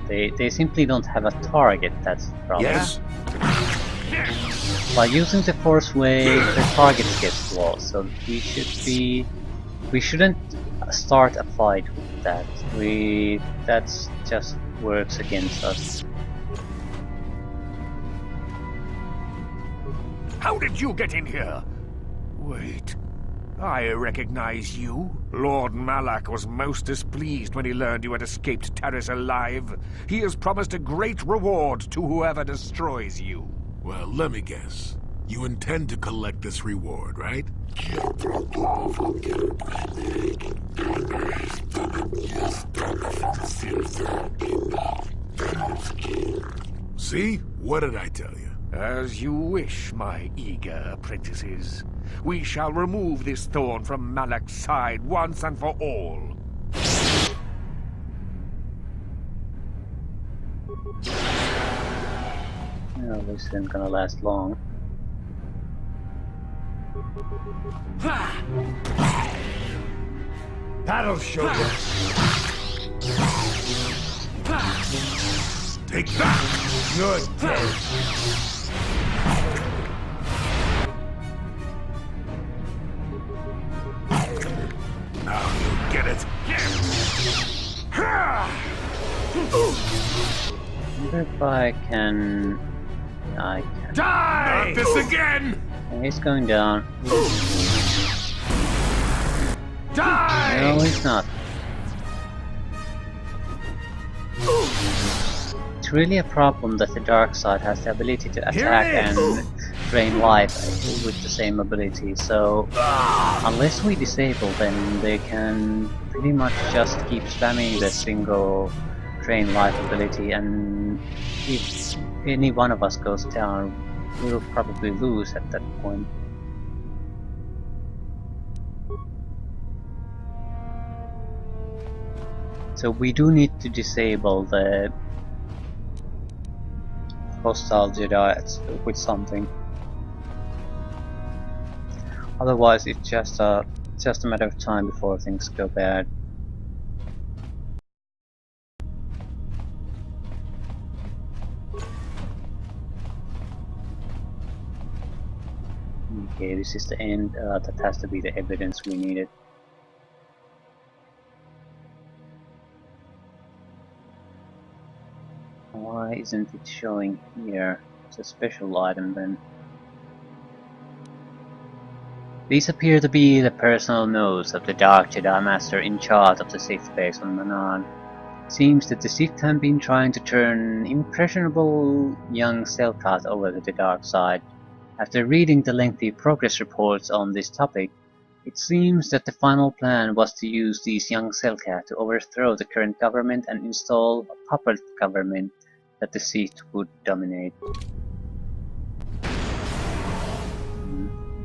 S1: Yeah, they simply don't have a target, that's the problem.
S9: Yes?
S1: By using the force wave, the targets get lost, so we shouldn't start a fight with that. That's just works against us.
S9: How did you get in here? Wait. I recognize you. Lord Malak was most displeased when he learned you had escaped Taris alive. He has promised a great reward to whoever destroys you.
S6: Well, let me guess. You intend to collect this reward, right? See? What did I tell you?
S9: As you wish, my eager apprentices. We shall remove this thorn from Malak's side once and for all.
S1: Well, this isn't gonna last long.
S9: That'll show you.
S6: Take that!
S9: You're dead.
S6: Now you get it.
S1: I wonder if I can... I can.
S9: Die!
S6: Not this again!
S1: He's going down.
S9: Die!
S1: No, he's not. It's really a problem that the dark side has the ability to attack and drain life with the same ability, so unless we disable them, they can pretty much just keep spamming the single drain life ability, and if any one of us goes down, we'll probably lose at that point. So we do need to disable the hostile Jedi with something. Otherwise, it's just a matter of time before things go bad. Okay, this is the end. That has to be the evidence we needed. Why isn't it showing here? It's a special item then. These appear to be the personal notes of the Dark Jedi Master in charge of the Sith base on Manan. Seems that the Sith have been trying to turn impressionable young Selkath over to the dark side. After reading the lengthy progress reports on this topic, it seems that the final plan was to use these young Selkath to overthrow the current government and install a puppet government that the Sith would dominate.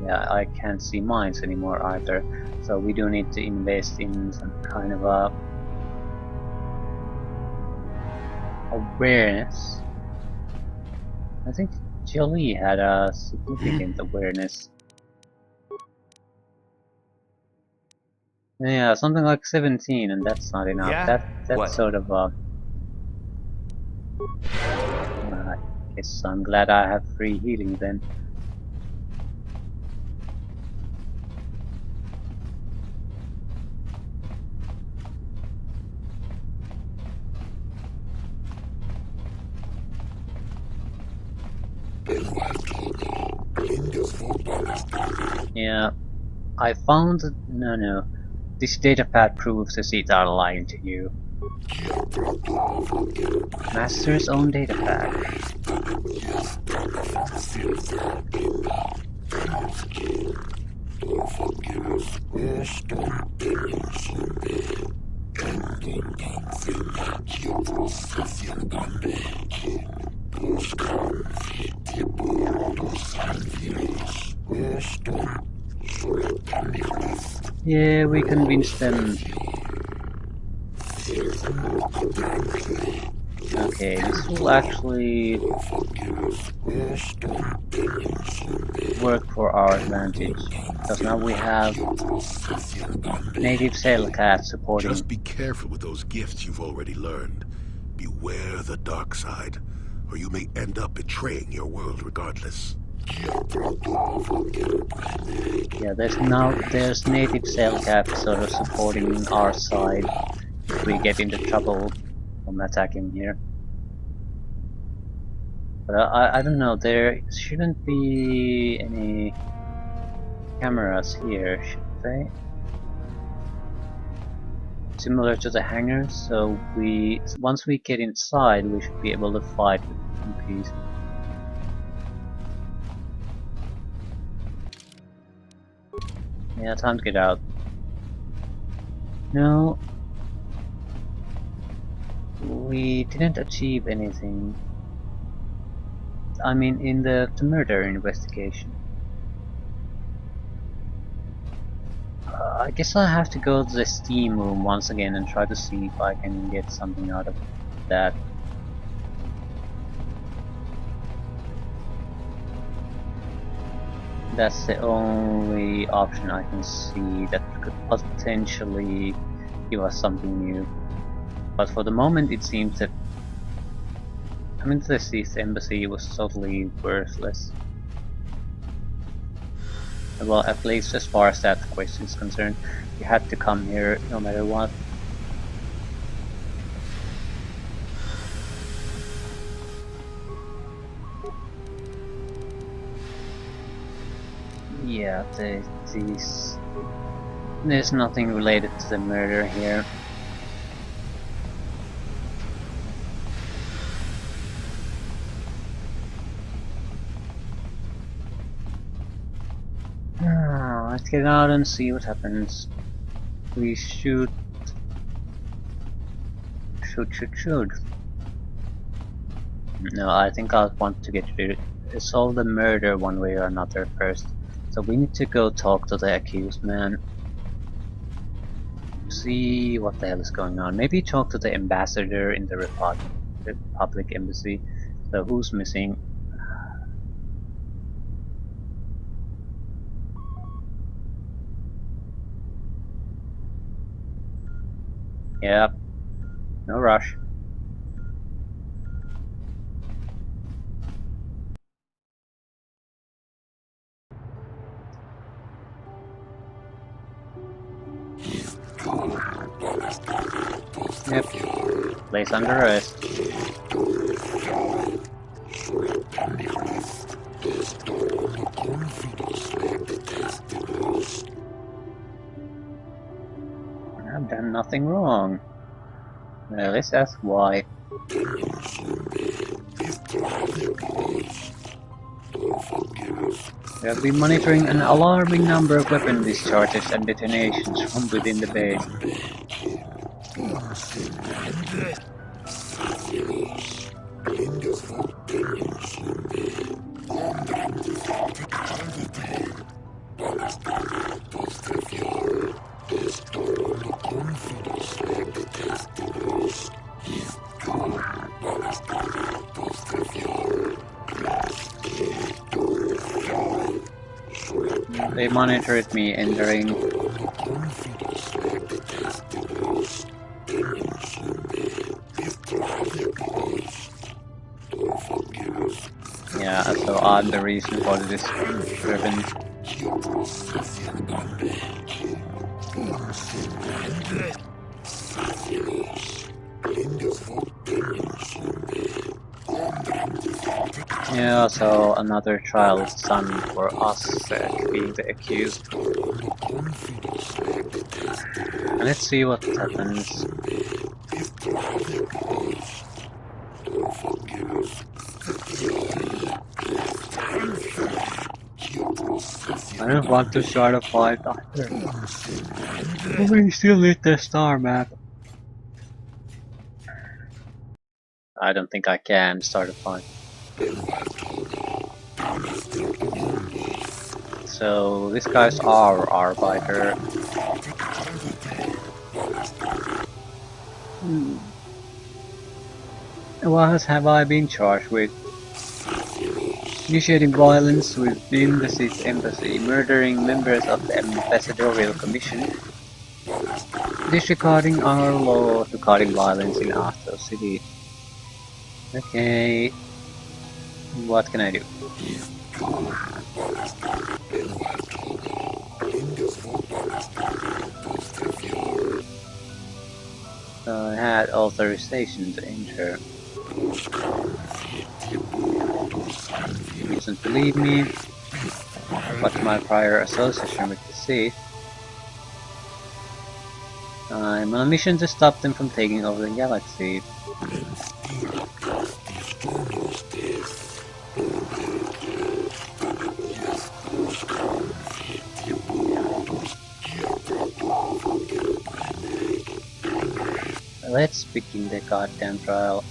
S1: Yeah, I can't see mines anymore either, so we do need to invest in some kind of a awareness. I think Jolie had a significant awareness. Yeah, something like 17, and that's not enough.
S3: Yeah?
S1: That's
S3: What?
S1: sort of a... I guess I'm glad I have free healing then. Yeah, I found... No. This datapad proves the Sith are lying to you. Master's own datapad. Yeah, we convinced them. Okay, this will actually work for our advantage, because now we have native Selkath supporting.
S6: Just be careful with those gifts you've already learned. Beware the dark side, or you may end up betraying your world regardless.
S1: Yeah, there's native Selkath sort of supporting our side if we get into trouble from attacking here. But I don't know, there shouldn't be any cameras here, should they? Similar to the hangars, so once we get inside we should be able to fight in peace. Yeah, time to get out. No, we didn't achieve anything. I mean, in the murder investigation. I guess I have to go to the steam room once again and try to see if I can get something out of that. That's the only option I can see that could potentially give us something new. But for the moment it seems that coming to the Sith embassy was totally worthless. Well, at least as far as that question is concerned, you had to come here no matter what. Yeah, there's nothing related to the murder here. Let's get out and see what happens. We should. No, I think I'll want to solve the murder one way or another first. So we need to go talk to the accused man. See what the hell is going on. Maybe talk to the ambassador in the Republic embassy. So who's missing? Yep. No rush. Yep. Place under arrest. I've done nothing wrong. Well, let's ask why. We have been monitoring an alarming number of weapon discharges and detonations from within the base. They monitored me entering. Yeah, so I'm the reason for this driven. Yeah, so another child's son for us being the accused. Let's see what happens. I don't want to start a fight either. But we still need the star map. I don't think I can start a fight. So this guy's our Arbiter. What have I been charged with? Initiating violence within the Sith embassy, murdering members of the ambassadorial commission, disregarding our law regarding violence in Arthur City. Okay, what can I do? I had authorization to enter. He doesn't believe me, but my prior association with the Sith. I'm on a mission to stop them from taking over the galaxy. Let's begin the goddamn trial.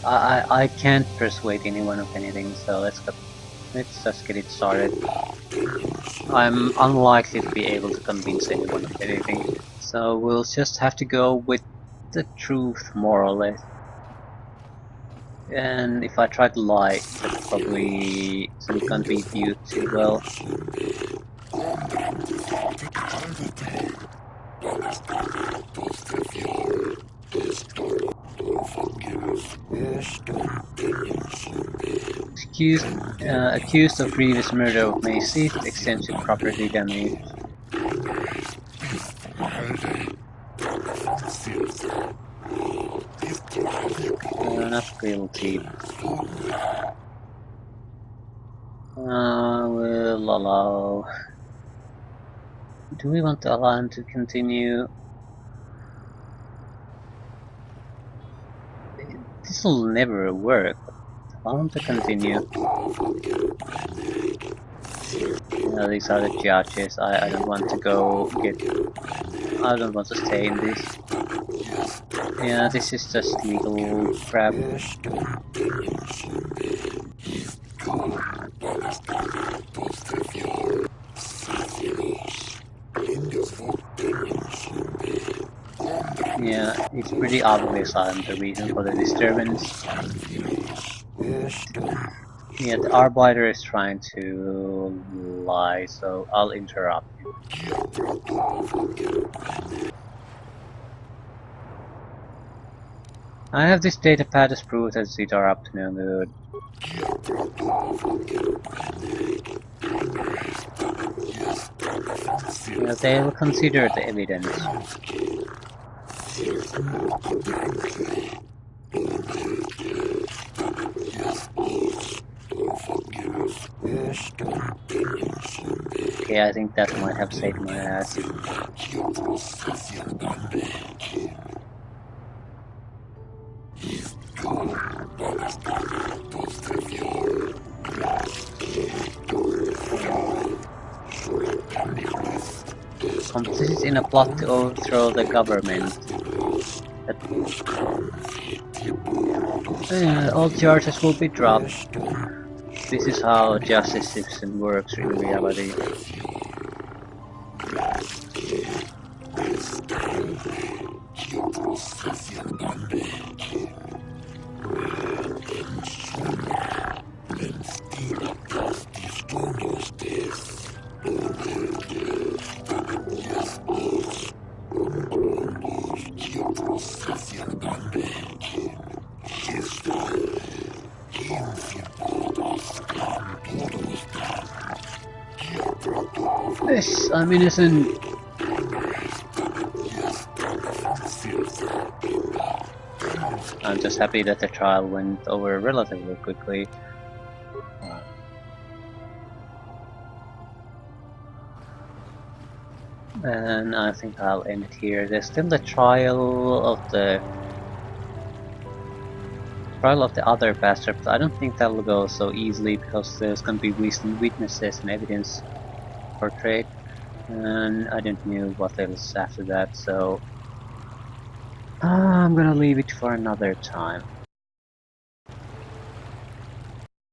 S1: I can't persuade anyone of anything, so let's just get it started. I'm unlikely to be able to convince anyone of anything, so we'll just have to go with the truth, more or less. And if I try to lie, that probably isn't gonna be viewed too well. Accused of grievous murder of May Sith, extensive property damage. Not guilty. We'll allow... Do we want to allow him to continue? This will never work. Allow him to continue. These are the judges. I don't want to go get... I don't want to stay in this. Yeah, this is just legal crap. Yeah, it's pretty obvious I'm the reason for the disturbance. Yeah, the arbiter is trying to lie, so I'll interrupt him. I have this data pad as proof that Sith are up to no good. Yeah, they will consider the evidence. Okay, I think that might have saved my ass. Complicit in a plot to overthrow the government. All charges will be dropped. This is how justice system works in reality. Yes, I'm innocent. I'm just happy that the trial went over relatively quickly. And I think I'll end it here. There's still the trial of the other bastard, but I don't think that'll go so easily because there's gonna be witnesses and evidence portrayed, and I don't know what else after that, so I'm gonna leave it for another time.